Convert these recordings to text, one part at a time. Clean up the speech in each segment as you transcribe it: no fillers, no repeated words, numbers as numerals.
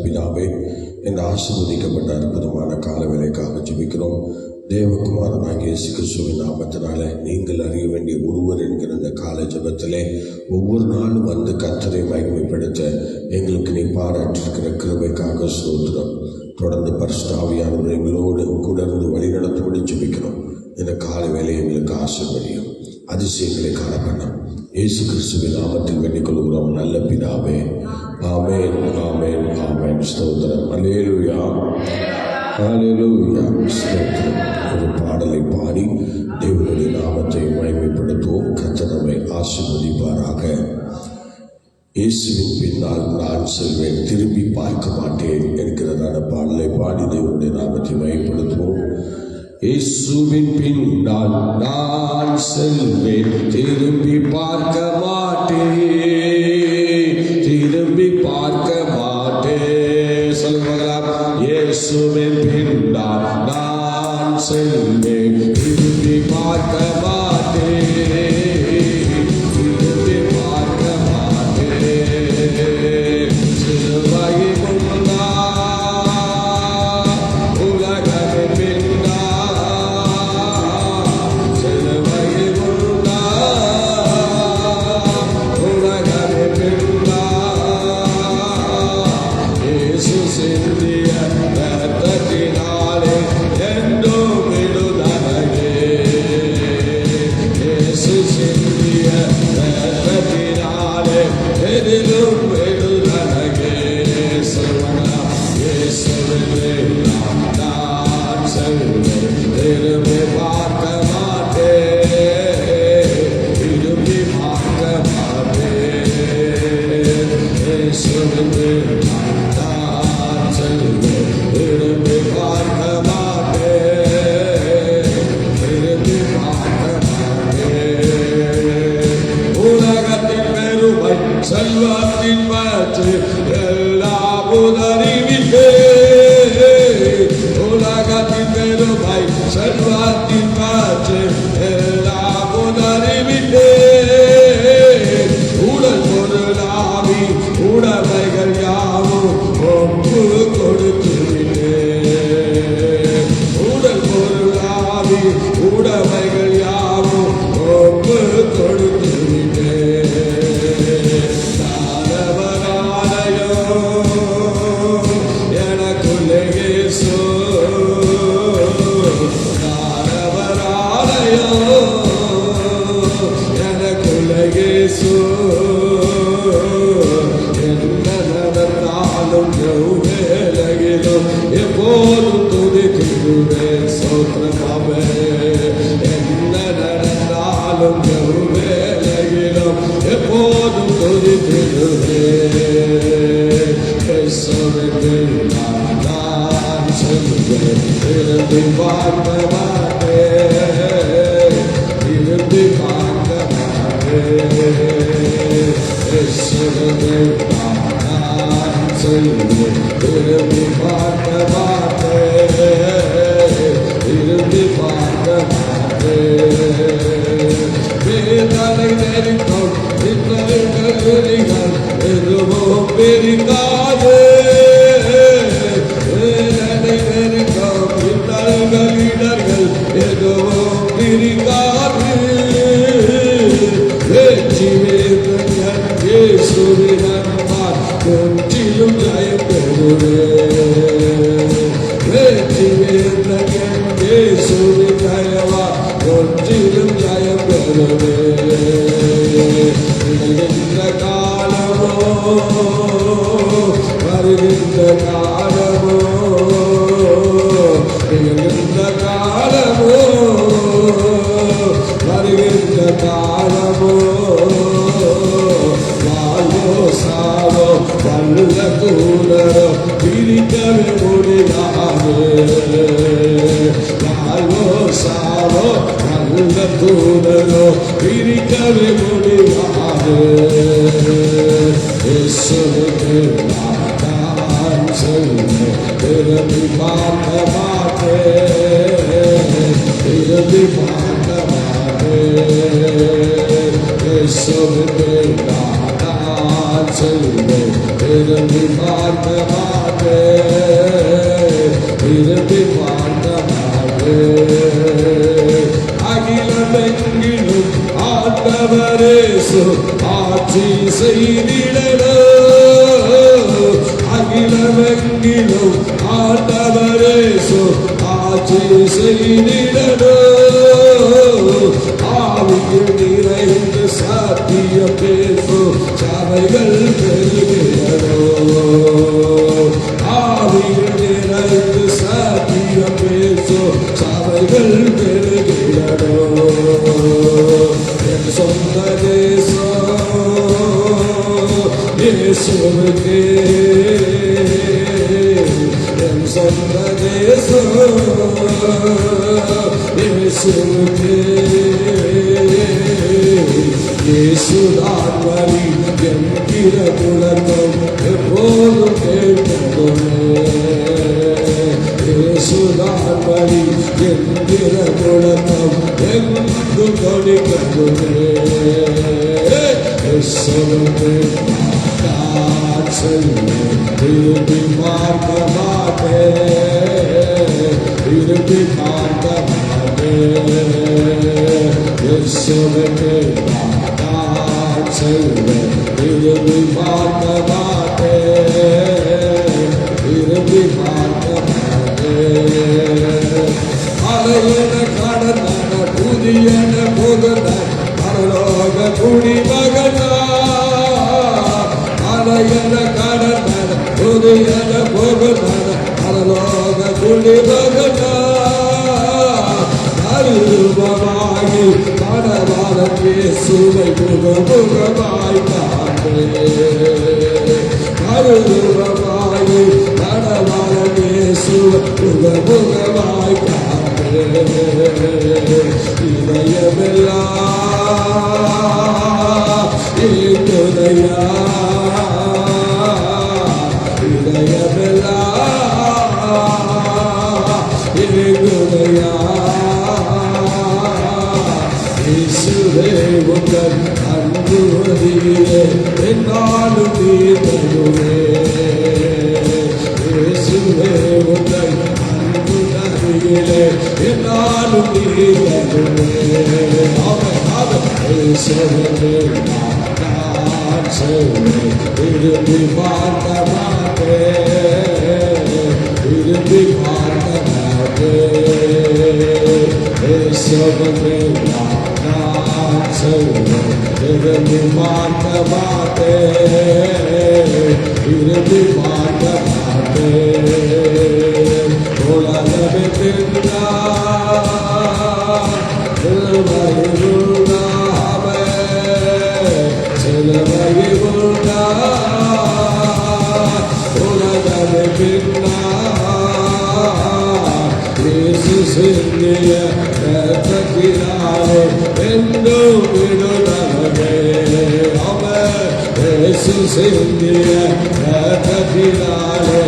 பிதாவே, இந்த ஆசீர்வதிக்கப்பட்ட அற்புதமான கால வேலைக்காக ஜெபிக்கிறோம். தேவகுமாரனாகிய இயேசு கிறிஸ்துவின் நாமத்தினாலே நீங்கள் அறிய வேண்டிய ஒருவர் என்கிற இந்த கால ஜெபத்திலே ஒவ்வொரு நாளும் வந்து கர்த்தரை மகிமைப்படுத்த எங்களுக்கு நீ பாராட்டிருக்கிற கிருபைக்காக ஸ்தோத்திரம். தொடர்ந்து பரிசுத்த ஆவியானவர் எங்களோடு கூட இருந்து வழிநடத்தோடு ஜெபிக்கிறோம். இந்த கால வேலை எங்களுக்கு ஆசீர்வதியும், அதிசயங்களை காணப்படும். இயேசு கிறிஸ்துவின் நாமத்தில் வேண்டிக் கொள்கிறோம் நல்ல பிதாவே. ஆமென், ஆமென், ஆமென். ஸ்தோத்திரம். அல்லேலூயா, அல்லேலூயா. ஸ்தோத்திரம். ஒரு பாடலை பாடி தேவனுடைய நாமத்தை மகிமைப்படுத்துவோம். கர்த்தர் நம்மை ஆசீர்வதிப்பாராக. இயேசுவின் பின்னால் நான் செல்வேன், திரும்பி பார்க்க மாட்டேன் என்கிறதான பாடலை பாடி தேவனுடைய நாமத்தை மகிமைப்படுத்துவோம். இயேசுவின் பின்னால் நான் செல்வேன், திரும்பி பார்க்க மாட்டேன், திரும்பி பார்க்க மாட்டேன். சொல்லுவாங்க, இயேசுவின் பின்னால் நான் செல்வேன், திரும்பி பார்க்க மாட்டேன், திரும்பி பார்க்க மாட்டேன். சிலுவையை முன்னால் உலகமே பின்னால், சிலுவையை முன்னால் உலகமே பின்னால், இயேசு சிந்திய இரத்தத்தினாலே என்றும் விடுதலையே, இயேசு சிந்திய இரத்தத்தினாலே எதிலும் விடுதலையே. சொல்லுவாங்க, இயேசுவின் நான் செல்வேன், திரும்பி பார்க்க மாட்டேன், திரும்பி பார்க்க மாட்டேன். இயேசுவின் நான் செல்வேன், திரும்பி பார்க்க மாட்டேன், திரும்பி பார்க்க மாட்டேன். உலகத்தின் பெருமை செல்வத்தின் பற்று எல்லாம் உதறிவிட்டேன், உலகத்தின் பெருமை செல்வத்தின் பற்று எல்லாம் உதறிவிட்டேன். உடல் பொருளாவி உடமைகள் யாவும் ஒப்பு கொடுத்து விட்டேன், உடல் பொருளாவி உடமைகள் யாவும் ஒப்பு கொடுத்து விட்டேன். நானவனாலயோ எனக்குள்ளே இயேசு, நானவனாலயோ எனக்குள்ளே இயேசு, என்ன நடந்தாலும் வேலையிலும் எப்போதும் துதித்திடுவேன். சோத்திரமாவே, என்ன நடந்தாலும் வேலையிலும் எப்போதும் துதித்திடுவேன். நான் செல்வேன், திரும்பி பார்க்க மாட்டேன், திரும்பி பார்க்க மாட்டேன். நான் செல்வேன், திரும்பி பார்க்க மாட்டேன், திரும்பி பார்க்க மாட்டேன். வேதனை நெருக்கம் இன்னல்கள் எதுவும் பெருகாது, வேதனை நெருக்கம் இன்னல்கள் இடர்கள் எதுவும் பிரிக்காது. வெற்றி வேதன் இயேசுவின் அன்பால் கொஞ்சிலும் ஜெயம் பெறுவேன், வெற்றி வேதன் இயேசுவின் தயவால் கொஞ்சிலும் ஜெயம் பெறுவேன். வருகின்ற காலமோ, வருகின்ற காலமோ, வருகின்ற காலமோ, வருகின்ற காலமோ, வாழ்வோ சாவோ வல்ல தூதரோ பிரிக்கவே முடியாது, வாழ்வோ சாவோ வல்ல தூதரோ பிரிக்கவே முடியாது. இயேசுவுக்கு நான் செல்வேன், திரும்பி பார்க்க மாட்டேன், திரும்பி பார்க்க மாட்டேன். இயேசுவுக்கு நான் செல்வேன், திரும்பி பார்க்க மாட்டேன், திரும்பி பார்க்க மாட்டேன். அகிலமெங்கிலும் ஆண்டவரேசு ஆட்சி செய்திடணும். அகிலமெங்கிலும் ஆண்டவரேசு ஆட்சி செய்திடணும். ஆவியில் நிறைந்து சத்தியம் பேசும் சபைகள் பெருகிடணும். ஆவியில் நிறைந்து சத்தியம் பேசும் சபைகள் பெருகிடணும். என் சொந்த தேசம் இயேசுவுக்கே, என் சொந்த தேசம் இயேசுவுக்கே. இயேசுதான் வழி என்கிற முழக்கம் எப்போதும் கேட்கணுமே. இயேசுதான் வழி என்கிற முழக்கம் எங்கும் தொனிக்கணுமே. இயேசுவுக்கு நான் செல்வேன், திரும்பி பார்க்க மாட்டேன், திரும்பி பார்க்க மாட்டேன். இயேசுவுக்கு நான் செல்வேன், திரும்பி பார்க்க மாட்டேன், திரும்பி பார்க்க மாட்டேன். அலையன கடந்தன புதியன புகழ்ந்த பரலோக குடிமகனா. அலையன கடந்தன புதியன புகழ்ந்த பரலோக குடிமகனா. அருவமாகி கடவான இயேசுவை முகமுகமாய் காண்பேன். அருவமாகி கடவான இயேசுவை முகமுகமாய் காண்பேன். இதயமெல்லாம் ஏங்குதையா, இதயமெல்லாம் ஏங்குதையா. இயேசுவே உங்கள் அன்பு வழியிலே என்னாலும் நீருமே. இயேசுவே உங்கள் அன்பு வழியிலே என்னாலும் நீருமே. இயேசுவே நான் செல்வேன், திரும்பி பார்க்க மாட்டேன், திரும்பி பார்க்க மாட்டேன். இயேசுவே நான் செல்வேன், திரும்பி பார்க்க மாட்டேன், திரும்பி பார்க்க மாட்டேன். உலகமே பின்னால் சிலுவையுள்ளாவே, சிலுவையுள்ளார். உலகமே பின்னால் இயேசு சிந்திய இரத்தத்தினாலே என்றும் விடுதலை. இயேசு சிந்திய இரத்தத்தினாலே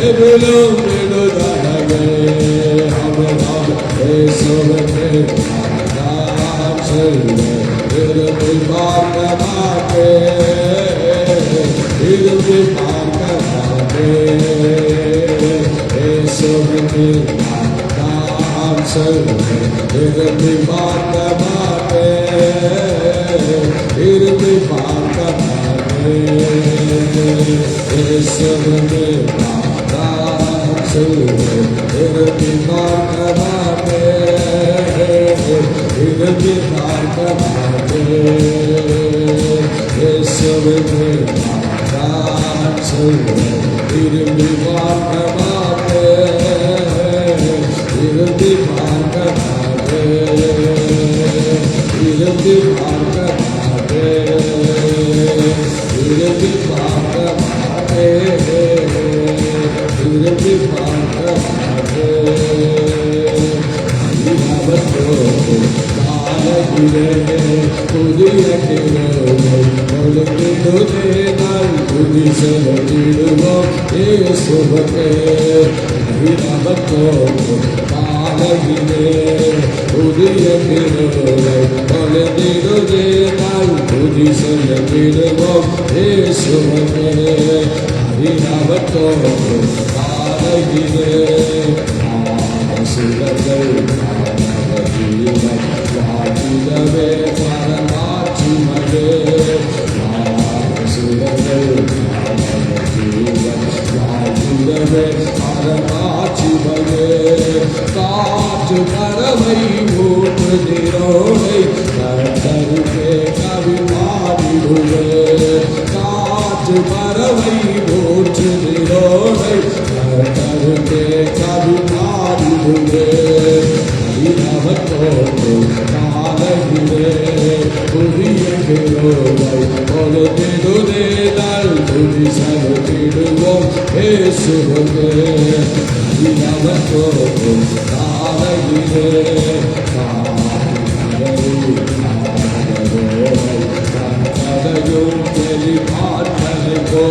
எதிலும் விடுதலை. இயேசுவுக்கு நான் செல்வேன், திரும்பி பார்க்க மாட்டேன், திரும்பி பார்க்க மாட்டேன். இயேசுவுக்கு நான் செல்வேன், திரும்பி பார்க்க மாட்டேன், திரும்பி பார்க்க மாட்டேன். இயேசுவுக்கு நான் செல்வேன், திரும்பி பார்க்க மாட்டேன், திரும்பி பார்க்க மாட்டேன். இயேசுவுக்கு நான் செல்வேன், திரும்பி பார்க்க மாட்டேன், திரும்பி பார்க்க மாட்டேன், திரும்பி பார்க்க மாட்டேன், திரும்பி பார்க்க மாட்டேன், திரும்பி பார்க்க மாட்டேன். புதிய கொழுக்கிடுதே நாள் புதி செலுத்திடுவோம். இயேசுவுக்கே நமக்கோ கால காலையிலே புதிய கிருபை பொழிந்திடுதே நாள் துதி செலுத்திடுவோம் இயேசுவுக்கே அறியாவத்தோடு காலையிலே சுடர்கள் வாழ்த்திடவே பரமாட்சிமலே சுடர்கள் வாழ்த்திடவே பரமாட்சிமலே காற்று பறவை ஊற்று நீரோடை கருத்தருக்கே கவி பாடிடுவே காற்று பறவை ஊற்று நீரோடை கருத்தருக்கே கவி பாடிடுவே அறியாவத்தோடு காலையிலே புதிய கிருபை பொழிந்திடுதே நாள் துதி செலுத்திடுவோம் இயேசுவுக்கே அறியாவத்தோடு காலையிலே கதையும் வெளிப்பாட்டலை போ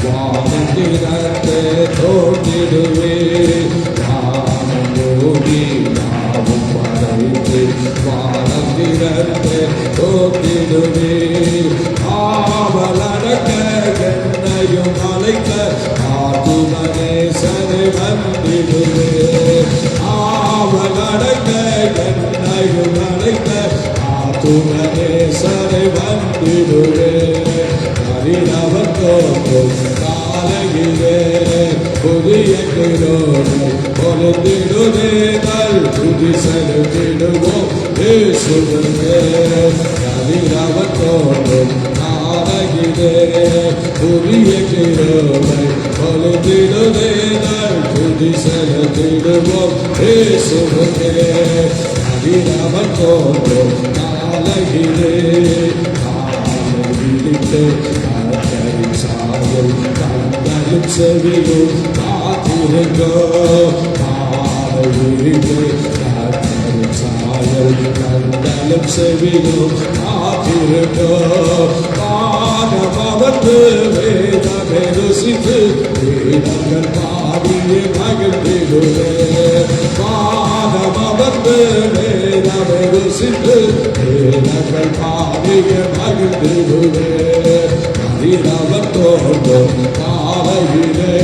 வானத்திலே தோன்றிடுவே பூமி யாவும் படைத்து வானம் திறந்து தோன்றிடுவே. ஆவலடக்க என்னையும் அழைக்க ஆத்துமனேசனை வந்திடுவே. ஆவலடக்க என்னையும் அழைக்க ஆத்துமனேசனை வந்திடுவே. அறிந்தவர் தோன்றும் காலையிலே புதிய கிரோனை பொழுதிடுவே. நல் துதி செலுத்திடுவோம் இயேசுவுக்கே. அறிந்தவர் தோன்றும் காலையிலே புதிய கிரோனை பொழுதிடுவே. நல் துதி செலுத்திடுவோம் இயேசுவுக்கே. அறிந்தவர் தோன்றும் காலையிலே கர்த்தரின் சாயல் கண்களும் செவியும் காத்திருங்கோ. கர்த்தரின் சாயல் கண்களும் செவியும் காத்திருங்கோ. பாடமவர்ந்து வேதமே ருசித்து வேதங்கள் பாடியே மகிழ்ந்திடுவே. பாடமவர்ந்து வேதமே ருசித்து வேதங்கள் பாடியே மகிழ்ந்திடுவே. அறிந்தவர் தோன்றும் காலையிலே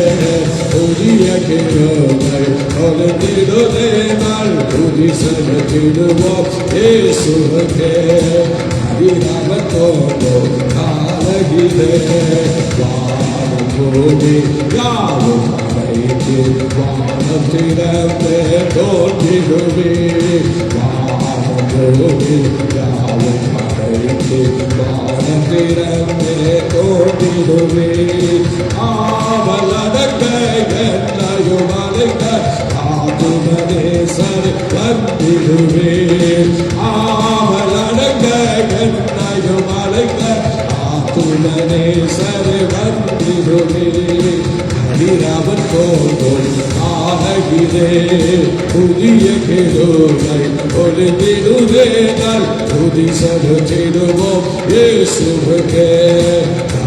புதிய கிருபை பொழுதிடுவே. நல் துதி செலுத்திடுவோம் இயேசுவுக்கே. அறிந்தவர் தோன்றும் காலையிலே வானம் பூமி யாவும் படைத்து வானம் திறந்து தோன்றிடுவே. வானம் பூமி யாவும் படைத்து வானம் திறந்து தோன்றிடுவே. ஆவலடக்க என்னையும் அழைக்க ஆத்துமனேசனை வந்திடுவே. ஆவலடக்க என்னையும் அழைக்க ஆத்துமனேசனை வந்திடுவே. அறிந்தவர் தோன்றும் காலையிலே புதிய கிருபை பொழுதிடுவே. நல் துதி செலுத்திடுவோம் இயேசுவுக்கே.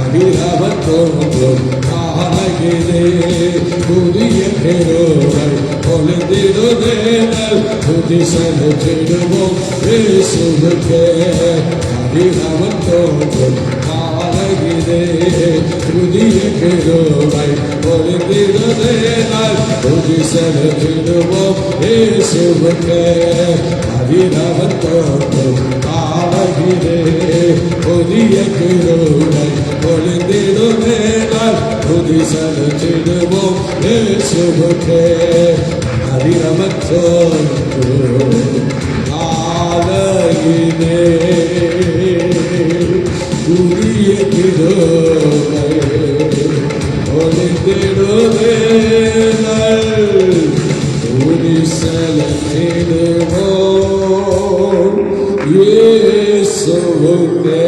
அறிந்தவர் தோன்றும் காலையிலே புதிய கிருபை பொழுதிடுவே. நல் துதி செலுத்திடுவோம் இயேசுவுக்கே. அறிந்தவர் தோன்றும் காலையிலே புதிய கிருபை பொழுதிடுவே. நல் துதி செலுத்திடுவோம் இயேசுவுக்கே. அறிந்தவர் தோன்றும் காலையிலே புதிய கிருபை பொழுதிடுவே. நல் துதி செலுத்திடுவோம் இயேசுவுக்கே. அறிந்தவர் தோன்றும் காலையிலே புதிய கிருபை பொழுதிடுவே. நல் துதி செலுத்திடுவோம் இயேசுவுக்கே.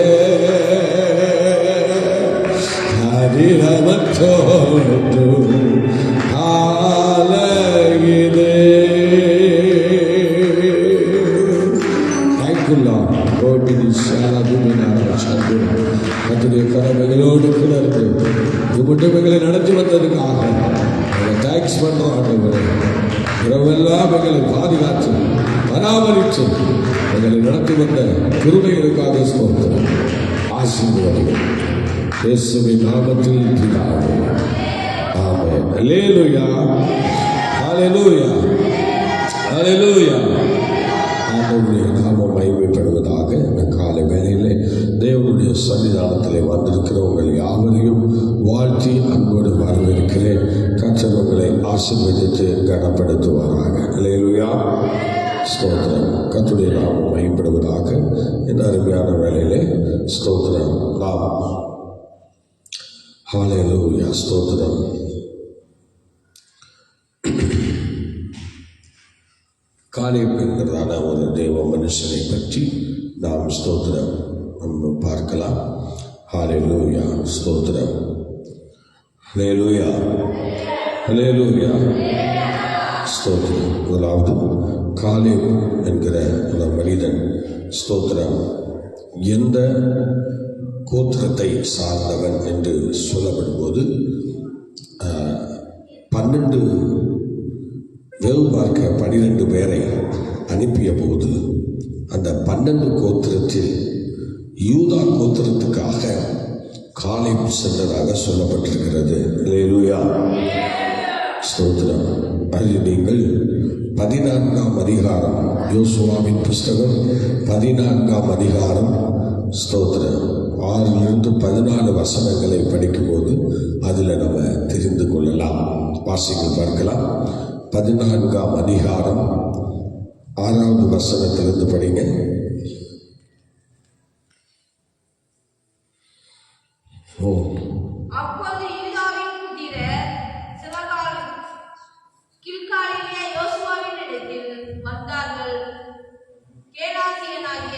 அறிந்தவர் தோன்றும் காலையிலே. கர்த்தருடைய கரங்களோடு கூட இருக்கு. இவ்வளவுகளை நடத்தி வந்ததுக்காக தேங்க்ஸ் பண்றோம். ஆண்டவரே, இரவெல்லாம் எங்களை பாதுகாத்து பராமரித்து எங்களை நடத்தி வந்த கிருபைகளுக்காக ஸ்தோத்திரம். ஆசீர்வாதங்கள் இயேசுவின் நாமத்தில் பிதாவே. ஆமென். அல்லேலூயா, அல்லேலூயா, அல்லேலூயா. ஆண்டவருடைய நாமம் மகிமைப்படுவதாக. இந்த காலை வேளையிலே தேவனுடைய சன்னிதானத்திலே வந்திருக்கிற உங்கள் யாவரையும் வாழ்த்தி அன்போடு வரவேற்கிறேன். கர்த்தர் உங்களை ஆசீர்வதித்து கனப்படுத்துவாராக. அல்லேலூயா, ஸ்தோத்திரம். கர்த்தருடைய நாமம் மகிமைப்படுவதாக. இந்த அருமையான வேளையிலே ஸ்தோத்திரம். ஹல்லேலூயா, ஸ்தோத்திரம். காலேப் என்கிறதான ஒரு தேவ மனுஷனை பற்றி நாம் ஸ்தோத்திரம் நம்ம பார்க்கலாம். ஹல்லேலூயா, ஸ்தோத்திரம். ஹல்லேலூயா, ஹல்லேலூயா, ஸ்தோத்திரம். முதலாவது காலேப் என்கிற ஒரு மனிதன் ஸ்தோத்திரம் எந்த கோத்திரத்தை சார்ந்தவன் என்று சொல்லப்படும்போது 12 வேவு பார்க்க 12 பேரை அனுப்பிய போது அந்த 12 கோத்திரத்தில் யூதா கோத்திரத்துக்காக காலேப் சென்றதாக சொல்லப்பட்டிருக்கிறது. அல்லேலூயா, ஸ்தோத்திரம். அது நீங்கள் 14ஆம் அதிகாரம், யோசுவாவின் புஸ்தகம் 14ஆம் அதிகாரம், ஸ்தோத்திரம், 6 to 14 வசனங்களை படிக்கும்போது அதில் நம்ம தெரிந்து கொள்ளலாம். வாசிங்கள் பார்க்கலாம். 14ஆம் அதிகாரம் 6வது வசனத்திலிருந்து படிங்க. அப்பொழுது யூதாவின் புத்திரர் கில்காலிலே யோசுவாவின் இடத்தில் வந்தார்கள். கேனாசியனாகிய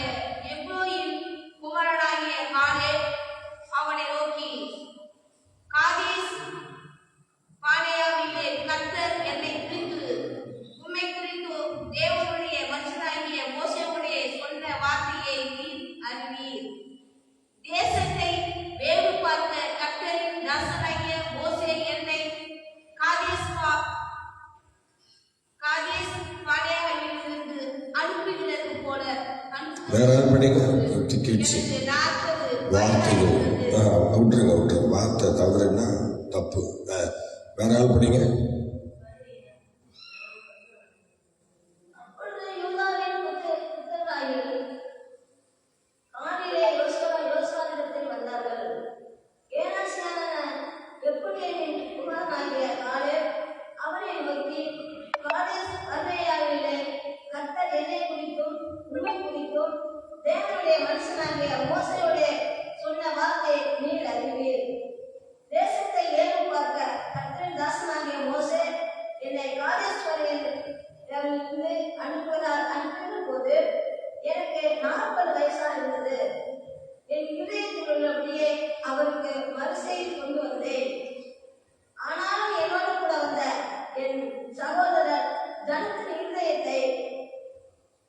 எப்ரோயின் குமாரனாகிய காலேப் அவனை நோக்கி, காதேஸ் பானேயாவிலே கர்த்தர் என்னை குறித்து உம்மை குறித்து தேவனுடைய மனுஷனாகிய மோசேயுடைய சொன்ன வார்த்தையை நீர் அறிவீர். தேசத்தை வேவு பார்க்க கர்த்தரின் தாசனாகிய மோசே என்னை காதேஸ் பானேயாவிலிருந்து அனுப்பினது போல வார்த்தை தவறுனா தப்பு. வேற ஆள் படிங்க. தேவனுடைய மனுஷனாகிய மோசேயோட சொன்ன வார்த்தை நீர் அறிவீர். தேசத்தை ஏவு பார்க்க கர்த்தரின் தாசனாகிய மோசே என்னை காதேஸ் பானேயாவிலிருந்து அனுப்பின போது எனக்கு 40 வயசாக இருந்தது. என் இதயத்தில் உள்ளபடியே அவருக்கு மறுசெய்தி கொண்டு வந்தேன். ஆனாலும் என்னோடு கூட வந்த என் சகோதரர் ஜனத்தின் இதயத்தை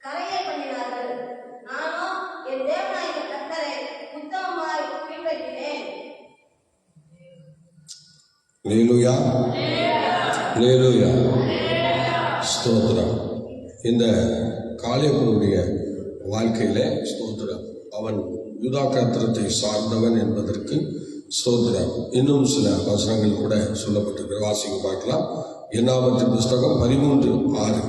கரைய பண்ணினார்கள். நானும் என் தேவனாகிய கர்த்தரை உத்தமமாய் பின்பற்றினேன். அல்லேலூயா, அல்லேலூயா, ஸ்தோத்திரம். இந்த காலேபுடைய வாழ்க்கையில ஸ்தோத்திரம், அவன் யூதா கோத்திரத்தை சார்ந்தவன் என்பதற்கு ஸ்தோத்திரம் இன்னும் சில வசனங்கள் கூட சொல்லப்பட்டிருக்கிற. வாசிக்க பார்க்கலாம். என்னாகமத்தின் புஸ்தகம் 13:6.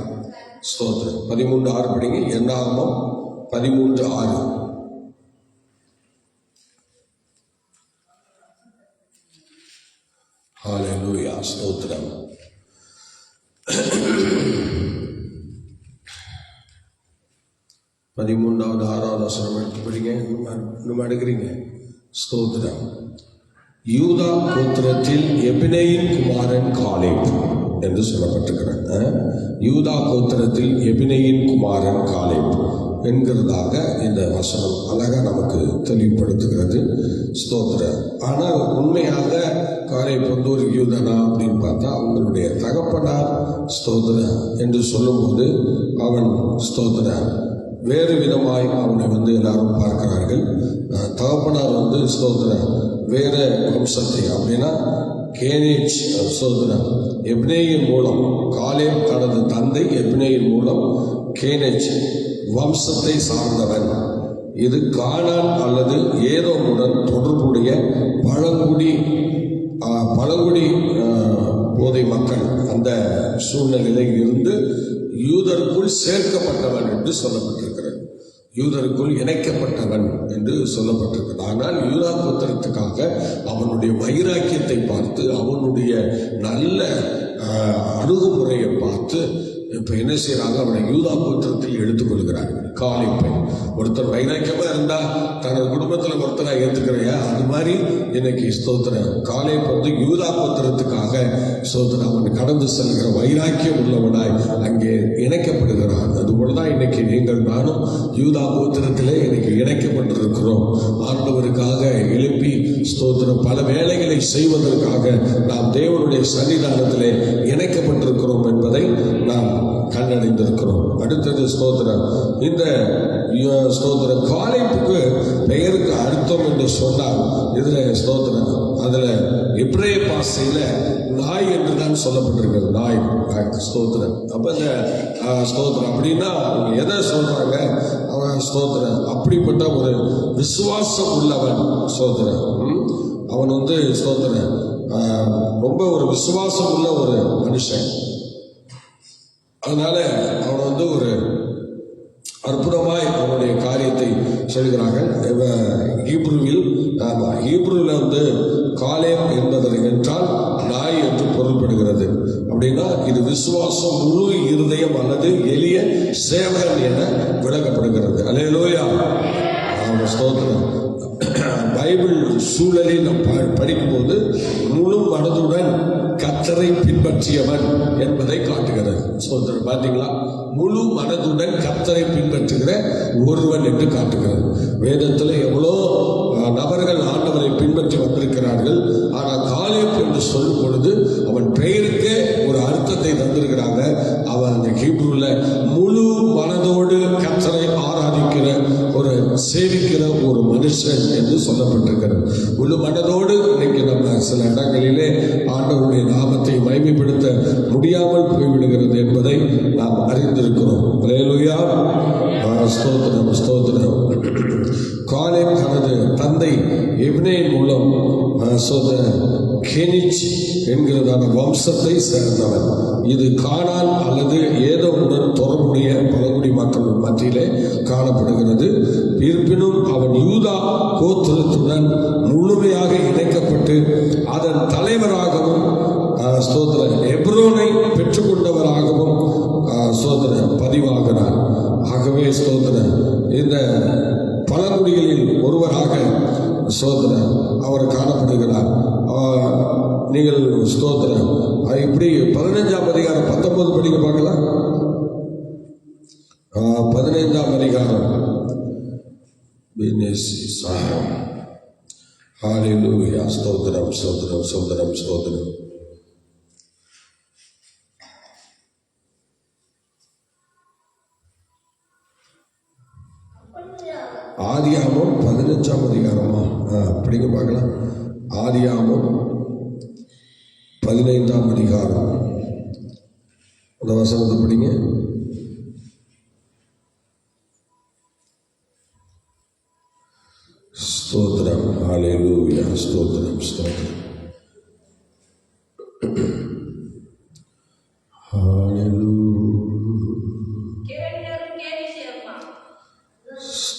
ஸ்தோத்திரம். 13:6 படிங்க. என்னாகமம் 13:6. ஹல்லேலூயா, ஸ்தோத்திரம். பதிமூன்றாவது 6வது வசனம் எடுத்து படிங்க. நம்ம எடுக்கிறீங்க. ஸ்தோத்திரம். யூதா கோத்திரத்தில் எபினேயின் குமாரன் காலேப் என்று சொல்லப்பட்டிருக்கிறார். யூதா கோத்திரத்தில் எபினேயின் குமாரன் காலேப் என்கிறதாக இந்த வசனம் அழகா நமக்கு தெளிவுபடுத்துகிறது. ஸ்தோத்திரம். ஆனால் உண்மையாக காலேப் ஒரு யூதனா அப்படின்னு பார்த்தா அவங்களுடைய தகப்பனார் ஸ்தோத்திரம் என்று சொல்லும்போது அவன் ஸ்தோத்திரம் வேறு விதமாய் அவனை எல்லாரும் பார்க்கிறார்கள். தகப்பனார் ஸ்தோத்திரம் வேற வம்சத்தை அப்படின்னா கேனேஜ் ஸ்தோத்திரம் எப்னேயின் மூலம் காலேப் தனது தந்தை எப்னேயின் மூலம் கேனேஜ் வம்சத்தை சார்ந்தவன். இது கானான் அல்லது ஏதோமுடன் தொடர்புடைய பழங்குடி போதை மக்கள் அந்த சூழ்நிலையில் இருந்து யூதருக்குள் சேர்க்கப்பட்டவன் என்று சொல்லப்பட்டிருக்கிறது. யூதருக்குள் இணைக்கப்பட்டவன் என்று சொல்லப்பட்டிருக்கிறது. ஆனால் யூதா கோத்திரத்துக்காக அவனுடைய வைராக்கியத்தை பார்த்து அவனுடைய நல்ல அணுகுமுறையை பார்த்து இப்ப என்ன செய்யறாங்க, அவனை யூதா கோத்திரத்தில் எடுத்துக்கொள்கிறார்கள். காலேப்பை ஒருத்தர் வைராக்கியமா இருந்தா தனது குடும்பத்துல ஒருத்தரா ஏத்துக்கிறையா, அது மாதிரி இன்னைக்கு ஸ்தோத்திரம் காலேப் யூதா கோத்திரத்துக்காக ஸ்தோத்திரம் அவன் கடந்து செல்கிற வைராக்கியம் உள்ளவனாய் அங்கே இணைக்கப்படுகிறான். அதுபோலதான் இன்னைக்கு நீங்கள் நானும் யூதா கோத்திரத்திலே இன்னைக்கு இணைக்கப்பட்டிருக்கிறோம். ஆண்டவருக்காக எழுப்பி ஸ்தோத்திரம் பல வேலைகளை செய்வதற்காக நாம் தேவனுடைய சன்னிதானத்திலே இணைக்கப்பட்டிருக்கிறோம் என்பதை நாம் கண்டடைந்திருக்கிறோம். அடுத்தது ஸ்தோத்திரம், இந்த ஸ்தோத்திரம் காலேபுக்கு பெயருக்கு அர்த்தம் என்று சொன்னால் இதுல ஸ்தோத்திரம், அதுல எபிரேய பாஷையில நாய் என்று தான் சொல்லப்பட்டிருக்கிறது. நாய் ஸ்தோத்திரம். அப்ப இந்த ஸ்தோத்திரம் அப்படின்னா எதை சொல்றாங்க? அவன் ஸ்தோத்திரம் அப்படிப்பட்ட ஒரு விசுவாசம் உள்ளவன். ஸ்தோத்திரம், அவன் ஸ்தோத்திரம் ரொம்ப ஒரு விசுவாசம் உள்ள ஒரு மனுஷன். அதனால அவன் ஒரு அற்புதமாய் அவனுடைய காரியத்தை சொல்கிறார்கள். ஹீப்ருவில் காலேப் என்பது என்றால் நாய் என்று பொருள்படுகிறது. அப்படின்னா இது விசுவாசம், முழு இருதயம் அல்லது எளிய சேவகன் என விளக்கப்படுகிறது. அல்லேலூயா. ஸ்தோத்திரம். பைபிள் சூழலில் படிக்கும்போது முழு மனதுடன் கர்த்தரை பின்பற்றியவன் என்பதை காட்டுகிறது. ஸ்தோத்திரம். பார்த்தீங்களா? முழு மனதுடன் கர்த்தரை பின்பற்றுகிற ஒருவன் என்று காட்டுகிறது. வேதத்தில் எவ்வளோ நபர்கள் ஆண்டவரை பின்பற்றி வந்திருக்கிறார்கள். ஆனால் காலேப் என்று சொல்லும் பொழுது அவன் பெயருக்கு ஒரு அர்த்தத்தை தந்திருக்கிறாங்க. அவன் அந்த ஹீப்ருல முழு மனதோடு கர்த்தரை ஆராதிக்கிற ஒரு சேவிக்கிற ஒரு மனுஷன் என்று சொல்லப்பட்டிருக்கிறது. முழு மனதோடு இன்னைக்கு நம்ம சில இடங்களிலே ஆண்டவருடைய நாமத்தை மகிமைப்படுத்த முடியாமல் போய்விடுகிறது என்பதை நாம் அறிந்திருக்கிறோம். அல்லேலூயா. ஸ்தோத்திரம், ஸ்தோத்திரம். காலேப் தனது தந்தை எப்னேயின் மூலம் கெனிச் என்கிறதான வம்சத்தை சேர்ந்தவன். இது கானான் அல்லது ஏதோவுடன் தொடர்புடைய பழங்குடி மக்கள் மத்தியிலே காணப்படுகிறது. இருப்பினும் அவன் யூதா கோத்திரத்துடன் முழுமையாக இணைக்கப்பட்டு அதன் தலைவராகவும் ஸ்தோத்திரம் எப்ரோனை பெற்றுக்கொண்டவராகவும் ஸ்தோத்திரம் பதிவாகிறார். ஆகவே ஸ்தோத்திரம் இந்த பழங்குடிகளில் ஒருவராக ஸ்தோத்திரம் அவர் காணப்படுகிறார். நீங்கள் ஸ்தோத்திரம் இப்படி 15ஆம் அதிகாரம் 19 படிக்க பார்க்கலாம். 15ஆம் அதிகாரம். ஹல்லேலூயா. ஸ்தோத்திரம், ஸ்தோத்திரம், ஸ்தோத்திரம், ஸ்தோத்திரம். ஆதியாகமம் 15ஆம் அதிகாரமா? படிக்க பார்க்கலாம். ஆதியாகமம் 15ஆம் அதிகாரம் அந்த வசனத்தை படிங்க. ஸ்தோத்திரம். ஹல்லேலூயா. ஸ்தோத்திரம், ஸ்தோத்திரம்.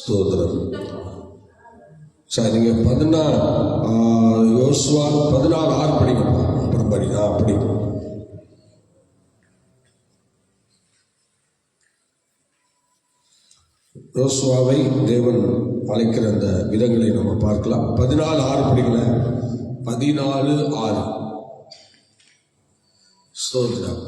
ஸ்தோத்திரம். சரி, நீங்க 14 யோசுவா 14:6 படிக்கணும். அப்புறம் படிங்க. அப்படி யோசுவாவை தேவன் அழைக்கிற அந்த விதங்களை நம்ம பார்க்கலாம். 14:6 படிக்கல. 14:6. ஸ்தோத்திரம்.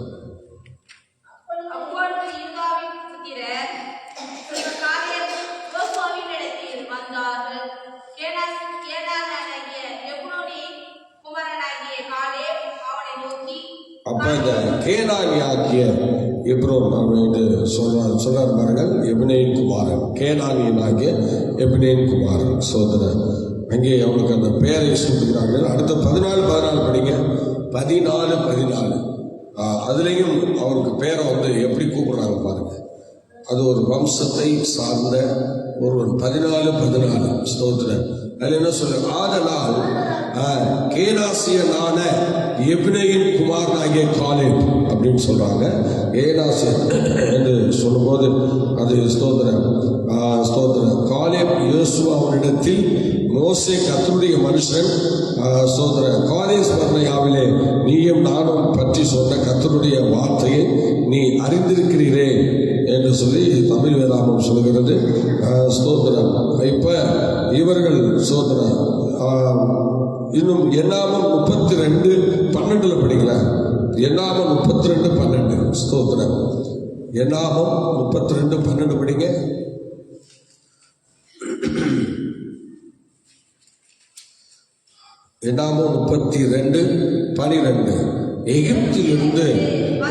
அப்ப இந்த கேனானியாகிய எப்ரோன் அப்படின்னு சொல்றார் பாருங்கள். எபினேயின் குமாரன், கேனானியனாகிய எபினேயின் குமாரன். சோதரன் அங்கே அவனுக்கு அந்த பெயரை சூட்டுகிறார்கள். அடுத்த 14 படிங்க. 14 அதுலேயும் அவருக்கு பேரை எப்படி கூப்பிடுறாங்க பாருங்க. அது ஒரு வம்சத்தை சார்ந்த ஒருவன். 14 ஸ்தோத்திரன். அதில் என்ன சொல்ற? ஆதலால் கேனாசியனான எப்னேயின் குமாரனாகிய காலேப் அப்படின்னு சொல்றாங்க. ஏனாசியன் என்று சொல்லும்போது அது ஸ்தோத்திரம். காலேப் யோசுவாவினிடத்தில் மோசே கர்த்தருடைய மனுஷன் ஸ்தோத்திரம் காதேஸ் பர்னேயாவிலே நீயும் நானும் பற்றி சொன்ன கர்த்தருடைய வார்த்தையை நீ அறிந்திருக்கிறீரே என்று சொல்லி தமிழ் வேதாகமம் சொல்கிறது. ஸ்தோத்திரம். இப்ப இவர்கள் ஸ்தோத்திரம் இன்னும் எண்ணாமம் 32:12 படிக்கல. எண்ணாமம் 32:12. ஸ்தோத்திரம். எண்ணாமம் 32:12 படிங்க. எண்ணாமம் 32:12. எகிப்திலிருந்து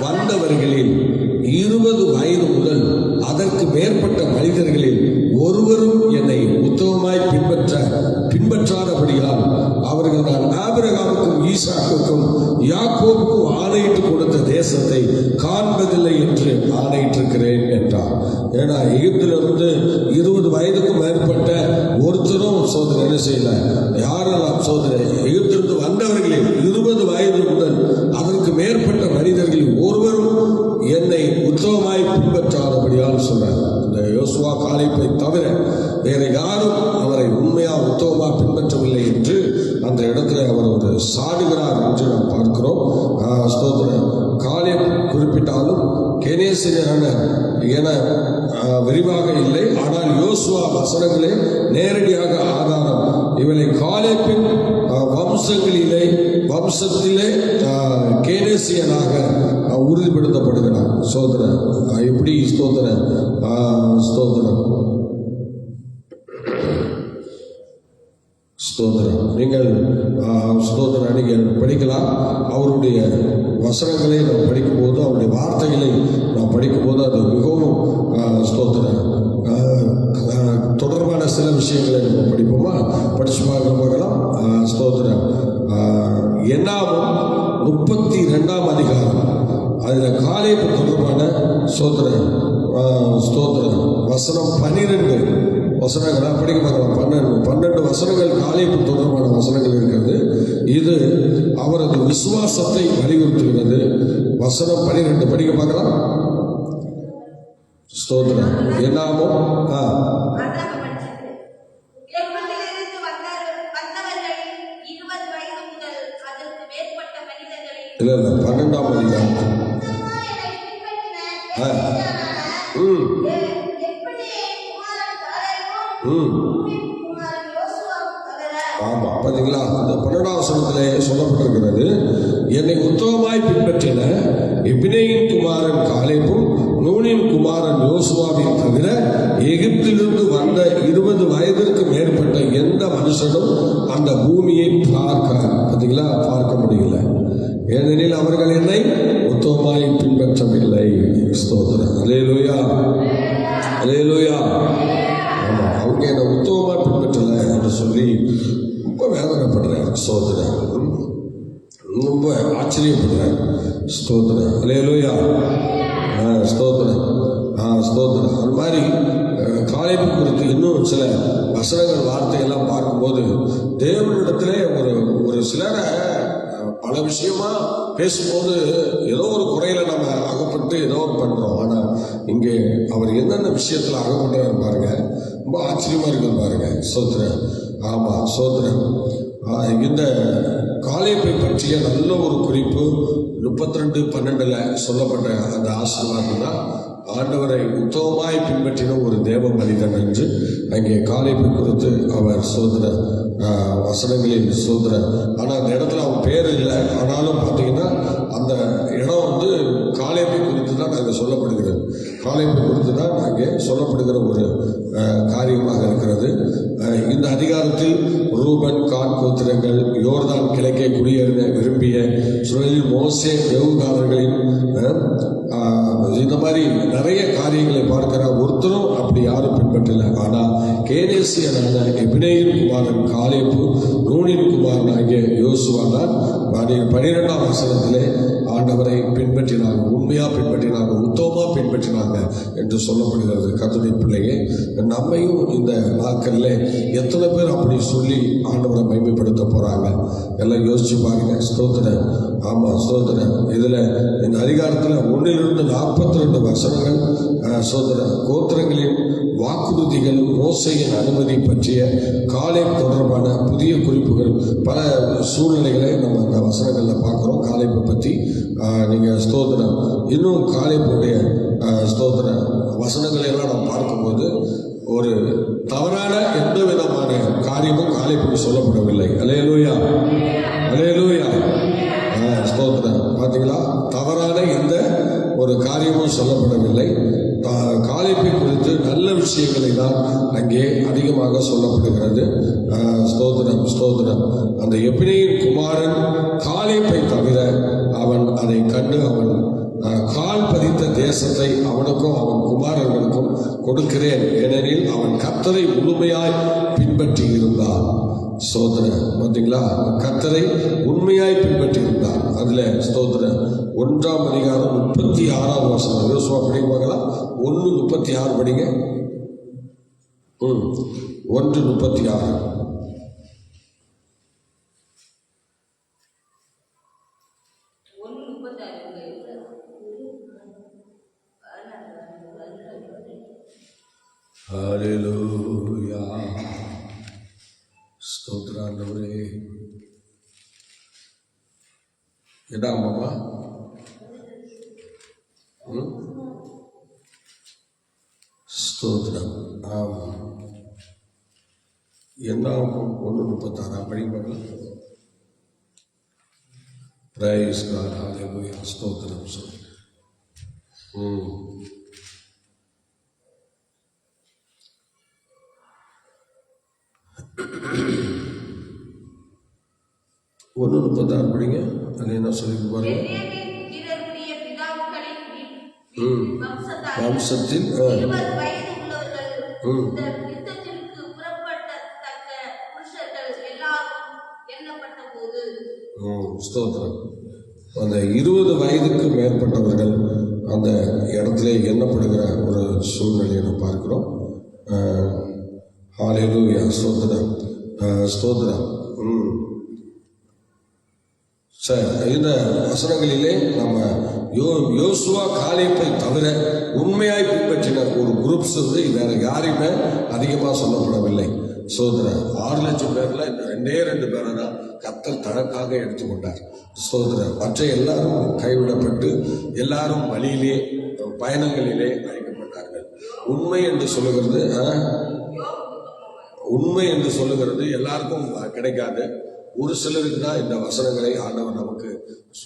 வந்தவர்களில் 20 வயது முதல் அதற்கு மேற்பட்ட மனிதர்களில் ஒருவரும் என்னை உத்தமமாய் பின்பற்றாதபடியால் அவர்கள் நான் ஆபிரகாமுக்கும் ஈசாக்குக்கும் யாக்கோபுக்கும் ஆணையிட்டு கொடுத்த தேசத்தை காண்பதில்லை என்று ஆணையிட்டிருக்கிறேன் என்றார். ஏன்னா எகிப்திலிருந்து 20 வயதுக்கும் மேற்பட்ட ஒருத்தரும் சோதனை என்ன செய்யல. யாரெல்லாம் சோதனை எகிப்திலிருந்து வந்தவர்களில் 20 வயது முதல் அதற்கு மேற்பட்ட மனிதர்களில் ஒருவரும் என்னை உத்தமமாய் பின்பற்றாதபடியால் சொன்னார். இந்த யோசுவா காலேபை தவிர வேற யாரும் அவரை உண்மையா உத்தமமா பின்பற்றவில்லை என்று அந்த இடத்துல அவர் ஒரு சாடுகிறார் என்று நாம் பார்க்கிறோம். ஸ்தோத்திரம். காலேப் குறிப்பிட்டாலும் கேனேசியரான என விரிவாக இல்லை. ஆனால் யோசுவா வசனங்களே நேரடியாக ஆதாரம். இவனை காலேப்பின் வம்சத்திலே கேனேசியனாக உறுதிப்படுத்தப்படுகிறார். ஸ்தோத்திரம். எப்படி ஸ்தோத்திரம் ஸ்தோத்திரம் ஸ்தோத்திரம். நீங்கள் ஸ்தோத்திரம் நீங்கள் படிக்கலாம். அவருடைய வசனங்களை நாம் படிக்கும்போது, அவருடைய வார்த்தைகளை நாம் படிக்கும்போது அது மிகவும் ஸ்தோத்திரம் தொடர்பான சில விஷயங்களை நம்ம படிப்போமா, படிச்சு பார்க்கலாம். ஸ்தோத்திரம். என்னாகும் 32ஆம் அதிகாரம், அதில் காலேப் தொடர்பான ஸ்தோத்திரம் வசனம் 12 வசனங்களாக படிக்க பார்க்கலாம். 12 வசனங்கள் காலேப் தொடர்பான வசனங்கள் இருக்கிறது. இது அவரது விசுவாசத்தை வலியுறுத்துகிறது. வசனம் 12 படிக்க பார்க்கலாம். ஸ்தோத்திரம். என்னாமோ இல்ல 12ஆம் அதிகாரம். ஆமா, பாத்தீங்களா? இந்த 12ஆம் வசனத்திலே சொல்லப்பட்டிருக்கிறது, என்னை உத்தமமாய் பின்பற்றின எபினேயின் குமாரன் காலேபும் நூனின் குமாரன் யோசுவாவின் தவிர எகிப்திலிருந்து வந்த 20 வயதிற்கு மேற்பட்ட எந்த மனுஷனும் அந்த பூமியை பார்க்க முடியல. ஏனெனில் அவர்கள் என்னை உத்தமமாய் பின்பற்றவில்லை. ஸ்தோத்திரம். அல்லேலூயா, அல்லேலூயா. ஆமா, அவங்க என்னை உத்தமமா பின்பற்றல என்று சொல்லி ரொம்ப வேதனைப்படுறார். ஸ்தோத்திரம். ரொம்ப ஆச்சரியப்படுறார். ஸ்தோத்திரம். அல்லேலூயா. ஸ்தோத்திரம். ஸ்தோத்திரம். அது மாதிரி காலேபு குறித்து இன்னும் சில வசனங்கள் வார்த்தையெல்லாம் பார்க்கும்போது தேவனிடத்திலே ஒரு சிலரை பல விஷயமா பேசும்போது ஏதோ ஒரு குறையில நம்ம அகப்பட்டு ஏதோ ஒரு பண்றோம். ஆனா இங்கே அவர் எந்தெந்த விஷயத்துல அகப்பட்டாரு பாருங்க, ரொம்ப ஆச்சரியமா இருக்கு பாருங்க. ஸ்தோத்திரம். ஆமா, ஸ்தோத்திரம். இந்த காலேபை பற்றிய நல்ல ஒரு குறிப்பு 32:12 சொல்லப்பட்ட அந்த ஆசீர்வாதம் தான் ஆண்டவரை உத்தமமாய் பின்பற்றின ஒரு தேவ மனிதன் என்று அங்கே காலேபை குறித்து அவர் சோதர வசனங்களில் சோதர. ஆனால் அந்த இடத்துல அவன் பேர் இல்லை. ஆனாலும் பார்த்தீங்கன்னா அந்த இடம் காலேபை குறித்து தான் அங்கே சொல்லப்படுகிறது. காலேபை குறித்து தான் அங்கே சொல்லப்படுகிற ஒரு காரியமாக இருக்கிறது. இந்த அதிகாரத்தில் ரூபன், காத் கோத்திரங்கள், யோர்தான் கிழக்கே குடியேற விரும்பிய சுழலில் மோசே ஏவுகாரர்களின் இந்த மாதிரி நிறைய காரியங்களை பார்க்கிற ஒருத்தரும் அப்படி யாரும் பின்பற்றல. ஆனால் கேனேசியனான எபினேயின் குமாரன் காலேபு, நூனின் குமாரன் ஆகிய யோசுவா தான் 12ஆம் வசனத்திலே ஆண்டவரை பின்பற்றினாங்க, உண்மையா பின்பற்றினாங்க, உத்தமமா பின்பற்றினாங்க என்று சொல்லப்படுகிறது. கர்த்தருடைய பிள்ளையே, நம்மையும் இந்த நாட்கள்ல எத்தனை பேர் அப்படி சொல்லி ஆண்டவரை மகிமைப்படுத்த போறாங்க எல்லாம் யோசிச்சு பாருங்க. ஸ்தோத்திரம். ஆமா, ஸ்தோத்திரம். இதுல இந்த அதிகாரத்துல 1-42 வசனங்கள் ஸ்தோத்திரம் கோத்திரங்களின் வாக்குறுதிகள், மோசையின் அனுமதி பற்றிய காலேப் தொடர்பான புதிய குறிப்புகள், பல சூழ்நிலைகளை நம்ம அந்த வசனங்கள்ல பார்க்கிறோம். காலேப்பை பற்றி நீங்க ஸ்தோத்திரம் இன்னும் காலேப்புடைய ஸ்தோத்திர வசனங்களை எல்லாம் நம்ம பார்க்கும்போது ஒரு தவறான எந்த விதமான காரியமும் காலேப்புக்கு சொல்லப்படவில்லை. அல்லேலூயா, அல்லேலூயா. ஸ்தோத்திரம். பார்த்தீங்களா, தவறான எந்த ஒரு காரியமும் சொல்லப்படவில்லை. காலேப்பை குறித்து நல்ல விஷயங்களை தான் அங்கே அதிகமாக சொல்லப்படுகிறது. ஸ்தோத்திரம், ஸ்தோத்திரம். அந்த எபினேயின் குமாரன் காலேப்பை தவிர அவன் அதை கண்டு அவன் கால் பதித்த தேசத்தை அவனுக்கும் அவன் குமாரர்களுக்கும் கொடுக்கிறேன், ஏனெனில் அவன் கர்த்தரை முழுமையாய் பின்பற்றி இருந்தான். ஸ்தோத்திர. பார்த்தீங்களா, கர்த்தரை உண்மையாய் பின்பற்றி இருந்தார். அதுல ஸ்தோத்திர 1ஆம் அதிகாரம் 36ஆம் வசனம். யோசுவா படிப்பாங்களா? 1:36 படிங்க. 1:36. ஹல்லேலூயா. ஸ்தோத்திரம் ஆண்டவரே. என்ன மாமா? ஸ்தோத்திரம். ஆமாம். என்ன 1:36 படிப்பாங்களா? Price God. ஹல்லேலூயா. ஸ்தோத்திரம். ஒன்று 36 படிங்க. அது என்ன சொல்லி பாருங்க. வம்சத்தில் ஸ்தோத்திரம். அந்த 20 வயதுக்கு மேற்பட்டவர்கள் அந்த இடத்துல எண்ணப்படுகிற ஒரு சூழ்நிலையை நம்ம பார்க்கிறோம். ஹல்லேலூயா. ஸ்தோத்திரம். ஸ்தோத்திரம். சார், இந்த வசனங்களிலே நம்ம யோசுவா காலேபை தவிர உண்மையாய் பின்பற்றின ஒரு குரூப்ஸ் வேற யாரையுமே அதிகமாக சொல்லப்படவில்லை. சோதரன் 6 லட்சம் பேர்ல இந்த 2 பேரை தான் கர்த்தர் தனக்காக எடுத்துக்கொண்டார். சோதரன் மற்ற எல்லாரும் கைவிடப்பட்டு எல்லாரும் வழியிலே பயணங்களிலே அழைக்கப்பட்டார்கள். உண்மை என்று சொல்லுகிறது எல்லாருக்கும் கிடைக்காது. ஒரு சிலருக்கு தான் இந்த வசனங்களை ஆண்டவர் நமக்கு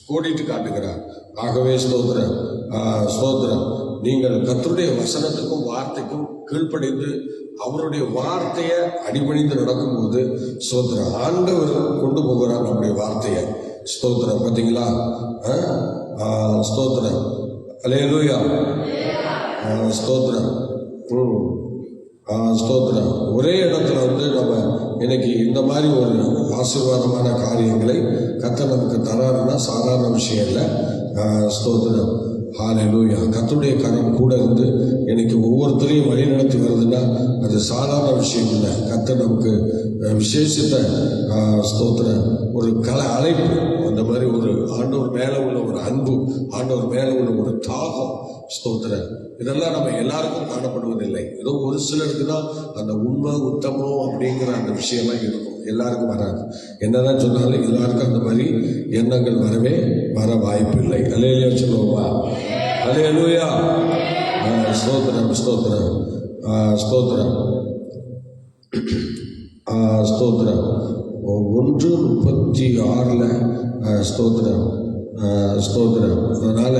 கோடிட்டு காட்டுகிறார். ஆகவே ஸ்தோத்திரம், நீங்கள் கர்த்தருடைய வசனத்துக்கும் வார்த்தைக்கும் கீழ்ப்படிந்து அவருடைய வார்த்தையை அடிபணிந்து நடக்கும்போது ஸ்தோத்திரம், ஆண்டவர் கொண்டு போகிறார் நம்முடைய வார்த்தையை. ஸ்தோத்திரம். பார்த்தீங்களா? ஸ்தோத்திரம். அல்லேலூயா. ஸ்தோத்திரம். ஸ்தோத்திரம். ஒரே இடத்துல நம்ம இன்னைக்கு இந்த மாதிரி ஒரு ஆசீர்வாதமான காரியங்களை கர்த்தர் நமக்கு தராருன்னா சாதாரண விஷயம் இல்லை. ஸ்தோத்திரம். ஹல்லேலூயா. கர்த்தருடைய கரம் கூட இருந்து இன்னைக்கு ஒவ்வொருத்தரையும் வழி நடத்தி வருதுன்னா அது சாதாரண விஷயம் இல்லை. கர்த்தர் நமக்கு விசேஷித்த ஸ்தோத்திரம் ஒரு அழைப்பு, அந்த மாதிரி ஒரு ஆண்டவர் மேலே உள்ள ஒரு அன்பு, ஆண்டவர் மேலே உள்ள ஒரு தாகம். ஸ்தோத்திரம். இதெல்லாம் நம்ம எல்லாருக்கும் காணப்படுவதில்லை. ஏதோ ஒரு சிலருக்கு தான் அந்த உண்மை உத்தமம் அப்படிங்கிற அந்த விஷயம்லாம் இருக்கும். எல்லாருக்கும் வராது. என்னதான் சொன்னாலும் எல்லாருக்கும் அந்த மாதிரி எண்ணங்கள் வர வாய்ப்பு இல்லை. அல்லேலூயா சொல்லுவோமா? அல்லேலூயா. ஸ்தோத்திரம். ஸ்தோத்திரம். ஸ்தோத்திரம். ஸ்தோத்திரம். 1:36 ஸ்தோத்திரம். ஸ்தோத்திரம். அதனால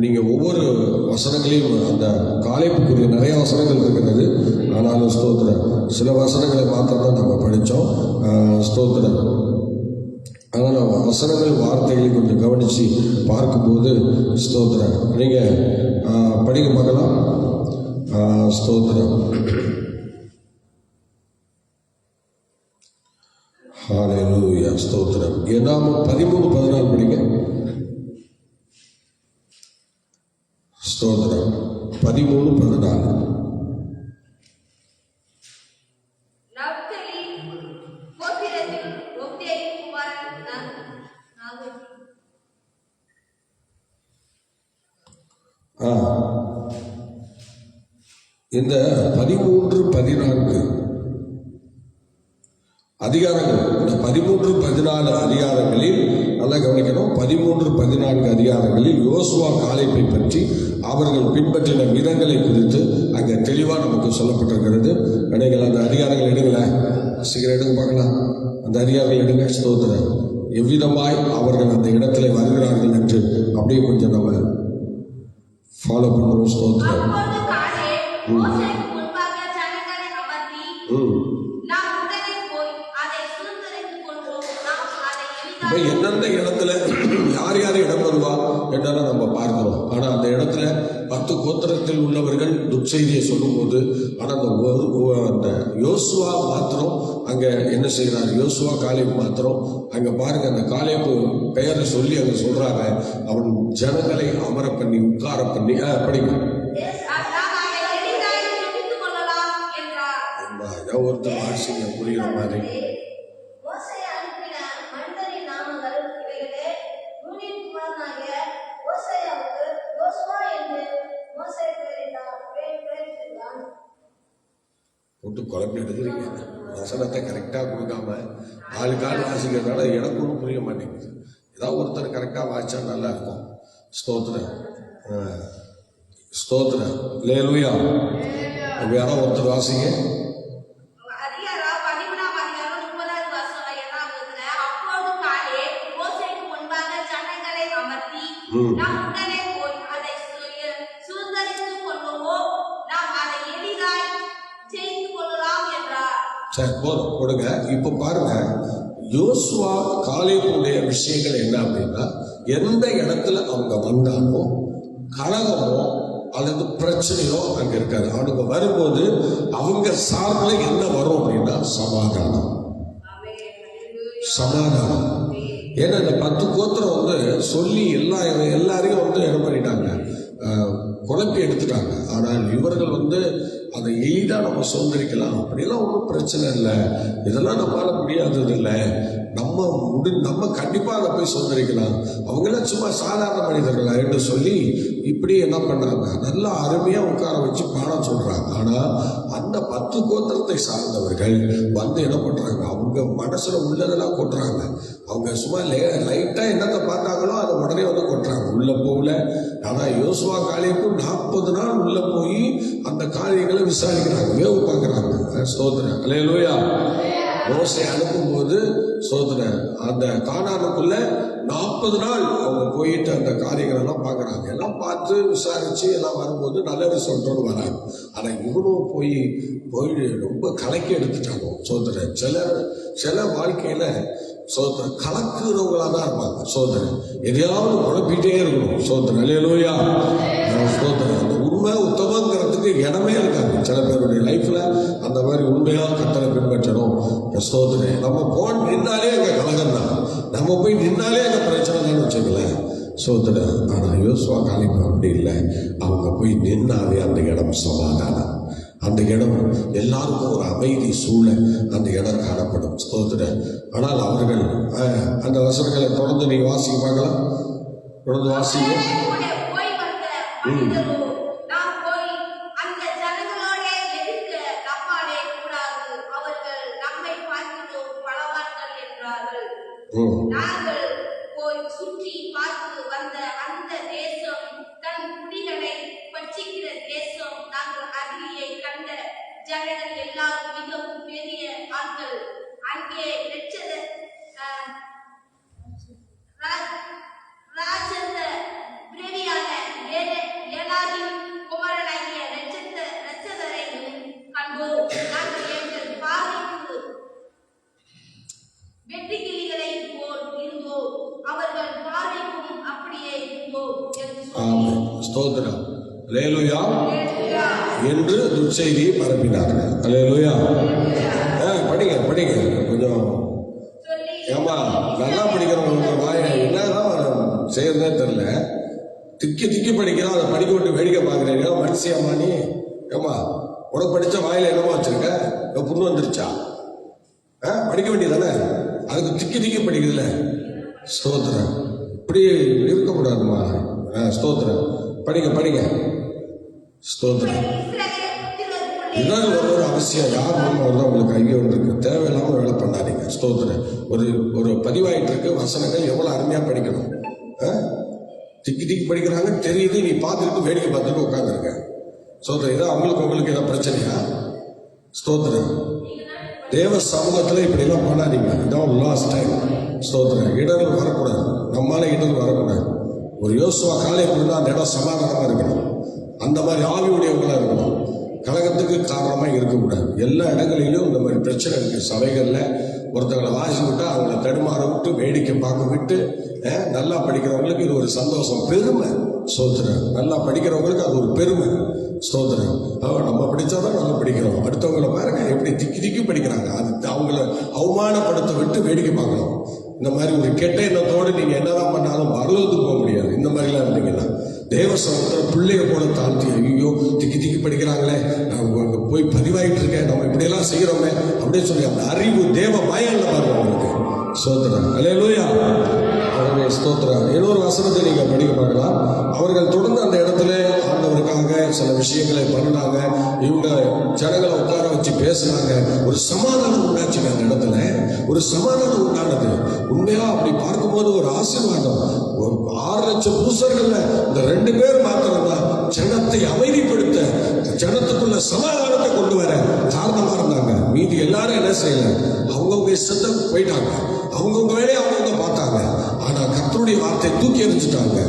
நீங்க ஒவ்வொரு வசனங்களையும் அந்த காலேபுக்குரிய நிறைய வசனங்கள் இருக்கிறது. ஆனாலும் ஸ்தோத்திரம் சில வசனங்களை மாத்திரம் தான் நம்ம படித்தோம். ஸ்தோத்திரம். அதனால் வசனங்கள் வார்த்தைகளை கொஞ்சம் கவனித்து பார்க்கும்போது ஸ்தோத்திரம் நீங்கள் படிக்க பார்க்கலாம். ஸ்தோத்திரம். ஹல்லேலூயா. ஸ்தோத்திரம். என்னாமம் 13:14 படிங்க. ஸ்தோத்திரம். 13:14. இந்த 13-14 அதிகாரங்கள், இந்த 13-14 அதிகாரங்களில் நல்லா கவனிக்கணும். 13-14 அதிகாரங்களில் யோசுவா காலேபை பற்றி அவர்கள் பின்பற்றின விதங்களை குறித்து அங்கே தெளிவாக நமக்கு சொல்லப்பட்டிருக்கிறது. நீங்கள் அந்த அதிகாரங்கள் எடுங்களேன், சீக்கிரம் எடுங்க பார்க்கலாம். அந்த அதிகாரங்கள் எடுங்க. ஸ்தோத்திரம். எவ்விதமாய் அவர்கள் அந்த இடத்துல வருகிறார்கள் என்று அப்படியே கொஞ்சம் நம்ம ஃபாலோ பண்ணுவோம். ஸ்தோத்திரம். எந்தெந்த இடத்துல யார் இடம் வருவா என்றெல்லாம் நம்ம பார்க்கிறோம். ஆனா அந்த இடத்துல 10 கோத்திரத்தில் உள்ளவர்கள் துர்ச்செய்தியை சொல்லும்போது, ஆனால் அந்த யோசுவா மாத்திரம் அங்க என்ன செய்கிறார்? யோசுவா காலேப் மாத்திரம் அங்க பாருங்க, அந்த காலேப்பு பெயரை சொல்லி அங்க சொல்றாங்க, அவன் ஜனங்களை அமர பண்ணி உட்கார பண்ணி படிங்க. ஒருத்தர் வாசிங்க புரியுற மாதிரி. போட்டு குழம்பு எடுக்கிறீங்க, வசனத்தை கரெக்டாக கொடுக்காம ஆளுக்கால் வாசிக்கிறதுனால எனக்கு ஒன்றும் புரிய மாட்டேங்குது. ஏதாவது ஒருத்தர் கரெக்டாக வாசிச்சா நல்லா இருக்கும். ஸ்தோத்திரம் ஸ்தோத்திரம் லேலுயா. யாரோ ஒருத்தர் வாசிங்க. சரி போதும் கொடுங்க. இப்ப பாருங்க, யோசுவா காலேபுடைய விஷயங்கள் என்ன அப்படின்னா, எந்த இடத்துல அவங்க வந்தாலும் கலகமோ அல்லது பிரச்சனையோ அங்க இருக்காது. அவனுக்கு வரும்போது அவங்க சார்பில் என்ன வரும் அப்படின்னா சமாதானம். சமாதானம். ஏன்னா இந்த 10 கோத்திரம் வந்து சொல்லி எல்லாரையும் வந்து என்ன பண்ணிட்டாங்க, குழப்பி எடுத்துட்டாங்க. ஆனால் இவர்கள் வந்து அதை எளிதா நம்ம சுதந்திரிக்கலாம், அப்படிலாம் ஒன்றும் பிரச்சனை இல்லை, இதெல்லாம் நம்மளால முடியாதது இல்லை, நம்ம கண்டிப்பா அதை போய் சுதந்திரிக்கலாம், அவங்களாம் சும்மா சாதாரண மனிதர்கள் என்று சொல்லி இப்படி என்ன பண்ணாங்க, நல்லா அருமையா உட்கார வச்சு பாடம் சொல்றாங்க. ஆனா அந்த 10 கோத்திரத்தை சார்ந்தவர்கள் வந்து என்ன பண்றாங்க, அவங்க மனசுல உள்ளதெல்லாம் கொட்டுறாங்க. அவங்க சும்மா லைட்டா என்னத்தை பார்த்தாங்களோ அதை உடனே வந்து கொட்டுறாங்க, உள்ள போகல. ஆனா யோசுவா காலேபு 40 நாள் உள்ள போய் அந்த காரியங்களை விசாரிக்கிறாங்க, வேவு பார்க்கறாங்க. ஸ்தோத்திரம் அல்லேலூயா. மோசே அனுப்பும்போது ஸ்தோத்திரம் அந்த கானானுக்குள்ள 40 நாள் அவங்க போயிட்டு அந்த காரியங்கள் எல்லாம் பார்க்கறாங்க. எல்லாம் பார்த்து விசாரிச்சு எல்லாம் வரும்போது நல்ல ரிசல்ட்டோடு வராங்க. ஆனா இவனும் போய் ரொம்ப கலக்கி எடுத்துட்டாங்க. சோதரன் சில வாழ்க்கையில சோதரன் கலக்குறவங்களா தான் இருப்பாங்க. சோதரன் எதையாவது குழப்பிட்டே இருக்கணும். சோதரன் அல்லேலூயா. சோதரன் அந்த உண்மை உத்தமங்கிறதுக்கு இடமே இருக்காது சில பேருடைய லைஃப்ல. அந்த மாதிரி உண்மையா கர்த்தரை பின்பற்றணும். சோதரன் நம்ம போன் நின்னாலே அங்க கலகம் தான், நம்ம போய் நின்னாலே அங்க பிரச்சனை தான் வச்சுக்கல. சோதரன் ஆனா யோசுவா காலேபு அப்படி இல்லை, அவங்க போய் நின்னாலே அந்த இடம் சமாதானம், அந்த இடம் எல்லாருக்கும் ஒரு அமைதி சூழ அந்த இடம் காணப்படும். ஸ்தோத்திரம். ஆனால் அவர்கள் அந்த வசனங்களை தொடர்ந்து நீங்க வாசிக்க பார்க்கலாம். தொடர்ந்து வாசிங்க. சுற்றி பார்த்து வந்த அந்த தேசம் தன் குடிகளை பட்சிக்கிற தேசம். நாங்கள் அகிலியை கண்ட ஜனங்கள் எல்லாரும் மிகவும் பெரிய ஆட்கள். அங்கே ராஜந்த பிரேவியான ஏலாவின் குமாரனாகிய ரட்சதரையும் கண்டோம். நாங்கள் எங்கள் பார்வைக்கு வெட்டுக்கிளிகளை போல் இருந்தோம், அவர்கள் பார்வைக்கும் அப்படியே இருந்தோம் என்று ஸ்தோத்திரம் அல்லேலூயா என்று துர்ச்செய்தியை பரப்பினார்கள். அல்லேலூயா. படிங்க கொஞ்சம். ஏமா நல்லா படிக்கிறவங்க வாய என்னதான் செய்யறதே தெரியல, திக்கி படிக்கிறோம், அதை படிக்க விட்டு வேடிக்கை பார்க்குறீங்க. மனுஷியம்மா நீ ஏமா உனக்கு படிச்ச வாயில என்னமா வச்சிருக்க, புண்ணு வந்துருச்சா? படிக்க வேண்டியதானே, அதுக்கு திக்கி படிக்குதுல. ஸ்தோத்திரம். இப்படி இருக்கக்கூடாதுமா. ஸ்தோத்திரம். படிங்க. ஸ்தோத்திரம். இதனால் ஒரு அவசியம் யார் மூலமாக உங்களுக்கு ஐயோ இருக்கு, தேவையில்லாமல் வேலை பண்ணாதீங்க. ஸ்தோத்திரம். ஒரு பதிவாயிட்டு இருக்கு, வசனங்கள் எவ்வளவு அருமையா படிக்கணும். திக்கி படிக்கிறாங்க தெரியுது, நீ பார்த்துட்டு வேடிக்கை பார்த்துட்டு உட்காந்துருக்க. ஸ்தோத்திரம். இதான் உங்களுக்கு ஏதாவது பிரச்சனையா? ஸ்தோத்திரம். தேவ சமூகத்தில் இப்படிலாம் பண்ணாதீங்க. இதான் லாஸ்ட் டைம். ஸ்தோத்திரம். இடர்கள் வரக்கூடாது, நம்மளால இடர்கள் வரக்கூடாது. ஒரு யோசுவா காலேபு அந்த இடம் சமாதானமா இருக்கணும், அந்த மாதிரி ஆவியுடையவங்களா இருக்கணும், கலகத்துக்கு காரணமா இருக்கக்கூடாது. எல்லா இடங்களிலும் இந்த மாதிரி பிரச்சனை இருக்கு. சபைகள்ல ஒருத்தவங்களை வாசி விட்டா அவங்கள தடுமாற விட்டு வேடிக்கை பார்க்க விட்டு நல்லா படிக்கிறவங்களுக்கு இது ஒரு சந்தோஷம், பெருமை. ஸ்தோத்திரம். நல்லா படிக்கிறவங்களுக்கு அது ஒரு பெருமை. ஸ்தோத்திரம். நம்ம படித்தாதான் நல்லா படிக்கிறோம். அடுத்தவங்களை பாருங்க எப்படி திக்கி திக்கி படிக்கிறாங்க. அது அவங்கள அவமானப்படுத்த விட்டு வேடிக்கை பார்க்கணும். இந்த மாதிரி ஒரு கெட்ட எண்ணத்தோடு நீங்கள் என்னதான் பண்ணாலும் பரலோகத்துக்கு போக முடியாது. இந்த மாதிரிலாம் இருந்தீங்கன்னா தேவ சமுத்திர பிள்ளைய போல தாழ்த்தி, ஐயோ திக்கி திக்கி படிக்கிறாங்களே, நான் போய் பதிவாயிட்டு இருக்கேன், நம்ம இப்படியெல்லாம் செய்கிறோமே அப்படின்னு சொல்லி அந்த அறிவு தேவ பயம் இல்லை பாருங்க உங்களுக்கு. ஸ்தோத்திரம். அல்லேலூயா. அவருடைய ஸ்தோத்திரம். இன்னொரு வசனத்தை நீங்க படிக்க பார்க்கலாம். அவர்கள் தொடர்ந்து அந்த இடத்துல ஆண்டவருக்காக சில விஷயங்களை பண்ணினாங்க. இவங்க ஜனங்களை உட்கார வச்சு பேசினாங்க. ஒரு சமாதானம் உண்டாச்சுங்க அந்த இடத்துல. ஒரு சமாதானம் உண்டானது. உண்மையா அப்படி பார்க்கும்போது ஒரு ஆசீர்வாதம். 6 லட்சம் பூசர்கள்ல இந்த 2 பேர் மாத்திரம்தான் ஜனத்தை அமைதிப்படுத்த, ஜனத்துக்குள்ள சமாதானத்தை கொண்டு வர காரணமா இருந்தாங்க. மீதி எல்லாரும் என்ன செய்யல, அவங்கவுங்க இஷ்டத்தை போயிட்டாங்க, அவங்கவுங்க வேலையை அவங்கவுங்க பார்த்தாங்க. ஆனா கர்த்தருடைய வார்த்தையை தூக்கி எறிஞ்சிட்டாங்க.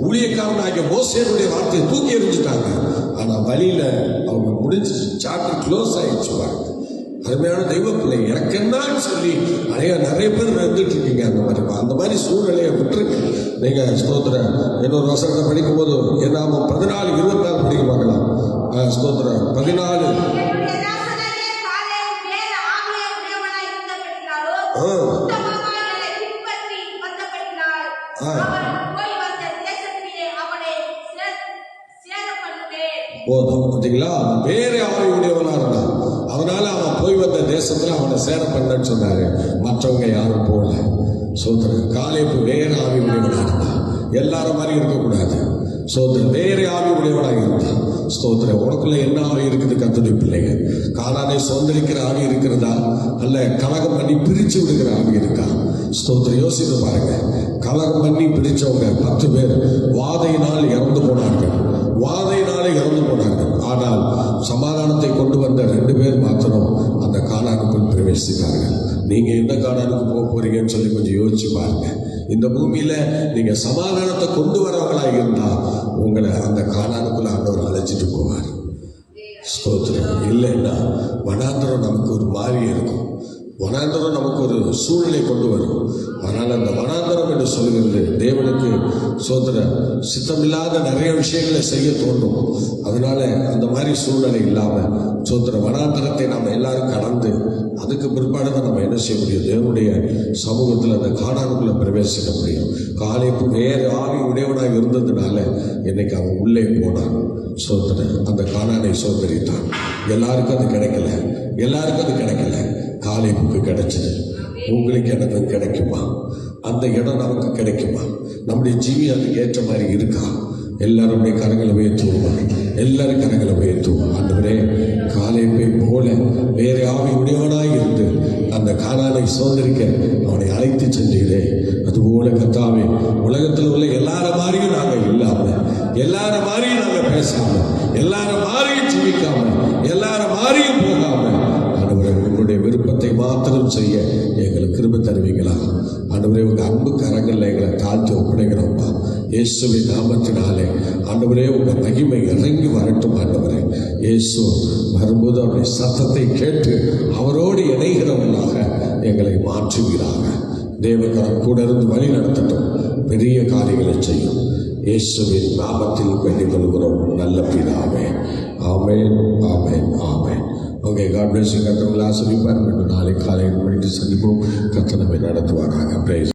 ஊழியக்காரனாகிய மோசேயுடைய வார்த்தையை தூக்கி எறிஞ்சிட்டாங்க. ஆனா வழியில அவங்க முடிஞ்சு சாப்டர் க்ளோஸ் ஆயிடுச்சு பாருங்க. அருமையான தெய்வ பிள்ளை, எனக்கு என்னன்னு சொல்லி நிறைய பேர் வந்துட்டு இருக்கீங்க. அந்த மாதிரி சூழ்நிலையை விட்டுருக்கு நீங்க. ஸ்தோத்திரம். இன்னொரு வசனத்தை படிக்கும் போது என்னாம 14:24 படிக்க பார்க்கலாம். ஸ்தோத்திரம். 14 போதும். பார்த்தீங்களா, வேற ஆவி உடையவனா இருந்தான். அதனால அவன் போய் வந்த தேசத்துல அவனை சேர பண்ணன்னு சொன்னாரு. மற்றவங்க யாரும் போகல. சோதரன். காலேபு வேற ஆவி உடையவனா இருந்தான். எல்லாரும் மாதிரி இருக்கக்கூடாது. சோதரன் வேற ஆவி உடையவனாக இருந்தான். ஸ்தோத்திரம். உனக்குள்ள என்ன ஆவி இருக்குது? கர்த்தருடைய பிள்ளைங்க, கானானை சுதந்திரிக்கிற ஆவி இருக்கிறதா? அல்ல கலகம் பண்ணி பிரிச்சு விடுகிற ஆவி இருக்கா? ஸ்தோத்திரம். யோசித்து பாருங்க. கலகம் பண்ணி பிரிச்சவங்க 10 பேர் வாதையினால் இறந்து போனார்கள். வாதையினாலே இறந்து போனார்கள். ஆனால் சமாதானத்தை கொண்டு வந்த 2 பேர் மாத்திரம் அந்த கானானுக்குள் பிரவேசித்தார்கள். நீங்க எந்த கானானுக்கு போக போறீங்கன்னு சொல்லி கொஞ்சம் யோசிச்சு பாருங்க. இந்த பூமியில நீங்க சமாதானத்தை கொண்டு வரவங்களா இருந்தா உங்களை அந்த கானானுக்குள்ள ஆண்டவர் அழைச்சிட்டு போவார். ஸ்தோத்திரம். இல்லைன்னா வனாந்தரம் நமக்கு ஒரு மாறி இருக்கும். வனாந்தரம் நமக்கு ஒரு சூழ்நிலை கொண்டு வரும். ஆனால் அந்த வனாந்தரம் என்று சொல்கிறது தேவனுக்கு சோதர சித்தமில்லாத நிறைய விஷயங்களை செய்ய தோன்றும். அதனால அந்த மாதிரி சூழ்நிலை இல்லாம சோதர வனாந்தரத்தை நம்ம எல்லாரும் கடந்து அதுக்கு பிற்பாடு தான் நம்ம என்ன செய்ய முடியும்? தேவனுடைய சமூகத்தில் அந்த கானானுக்குள்ள பிரவேசிக்க முடியும். காலேபு வேறு ஆவி உடையவனாக இருந்ததுனால இன்னைக்கு அவன் உள்ளே போனான். சோதர அந்த கானானை சோதரித்தான். எல்லாருக்கும் அது கிடைக்கல. எல்லாருக்கும் அது கிடைக்கல. காலேபுக்கு கிடைச்சது. உங்களுக்கு எனக்கு கிடைக்குமா? அந்த இடம் நமக்கு கிடைக்குமா? நம்முடைய ஜீவி அதுக்கு ஏற்ற மாதிரி இருக்கா? எல்லாருடைய கரங்களை உயர்த்துவோம். எல்லாரும் கரங்களை உயர்த்துவோம். ஆண்டவரே, காலேபை போல வேற ஆவி உடையவனாய் இருந்து அந்த கானானை சோதரிக்க அவனை அழைத்து சென்றீரே, அதுபோல கர்த்தாவே உலகத்தில் உள்ள எல்லார மாதிரியும் நாங்கள் இல்லாம, எல்லார மாதிரியும் நாங்கள் பேசாம, எல்லார மாதிரியும் ஜீவிக்காம, எல்லார மாதிரியும் போகாம உங்களுடைய விருப்பத்தை மாத்திரம் செய்ய எங்களுக்கு கிருபை தருவீங்களா? ஆண்டவரே, உங்க அன்பு கரங்கள்ல எங்களை தாழ்த்தி ஒப்படைக்கிறோம்ப்பா. இயேசுவின் நாமத்தினாலே ஆண்டவரே உங்க மகிமை இறங்கி வரட்டும். ஆண்டவரே, இயேசு வரும்போது அவருடைய சத்தத்தை கேட்டு அவரோடு இணைகிறவர்களாக எங்களை மாற்றுகிறாங்க. தேவகரம் கூட இருந்து வழி நடத்தட்டும். பெரிய காரியங்களை செய்யும். இயேசுவின் நாமத்தில் வேண்டிக் கொள்கிறோம் நல்ல பிதாவே. ஆமென், ஆமென், ஆமென். Okay, God bless you. கர்த்தர் உங்களை ஆசீர்வதிப்பார். நாளை காலை 8 மணிக்கு சந்திப்போம். கர்த்தர் நம்மை நடத்துவாராக. பிரைஸ்